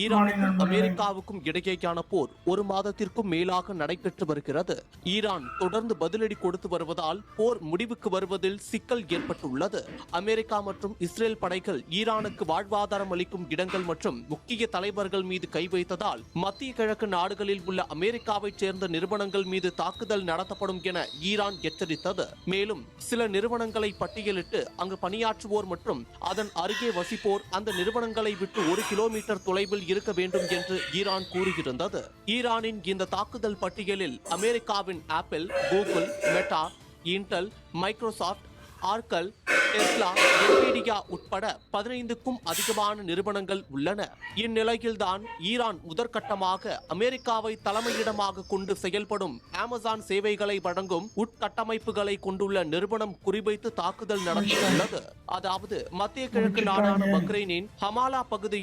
ஈரானுக்கும் அமெரிக்காவுக்கும் இடையேயான போர் ஒரு மாதத்திற்கும் மேலாக நடைபெற்று வருகிறது. ஈரான் தொடர்ந்து பதிலடி கொடுத்து வருவதால் போர் முடிவுக்கு வருவதில் சிக்கல் ஏற்பட்டுள்ளது. அமெரிக்கா மற்றும் இஸ்ரேல் படைகள் ஈரானுக்கு வாழ்வாதாரம் அளிக்கும் இடங்கள் மற்றும் முக்கிய தலைவர்கள் மீது கை வைத்ததால் மத்திய கிழக்கு நாடுகளில் உள்ள அமெரிக்காவைச் சேர்ந்த நிறுவனங்கள் மீது தாக்குதல் நடத்தப்படும் என ஈரான் எச்சரித்தது. மேலும் சில நிறுவனங்களை பட்டியலிட்டு அங்கு பணியாற்றுவோர் மற்றும் அதன் அருகே வசிப்போர் அந்த நிறுவனங்களை விட்டு 1 கிலோமீட்டர் தொலைவில் இருக்க வேண்டும் என்று ஈரான் கூறியிருந்தது. ஈரானின் இந்த தாக்குதல் பட்டியலில் அமெரிக்காவின் Apple, Google, Meta, Intel, Microsoft, Oracle, Tesla, Nvidia உட்பட 15க்கும் அதிகமான நிறுவனங்கள் உள்ளன. இந்நிலையில்தான் ஈரான் முதற்கட்டமாக அமெரிக்காவை தலைமையிடமாக கொண்டு செயல்படும் அமேசான் சேவைகளை வழங்கும் உட்கட்டமைப்புகளை கொண்டுள்ள நிறுவனம் குறிவைத்து தாக்குதல் நடத்தியுள்ளது. அதாவது மத்திய கிழக்கு நாடான பஹ்ரைனின் ஹமாலா பகுதியில்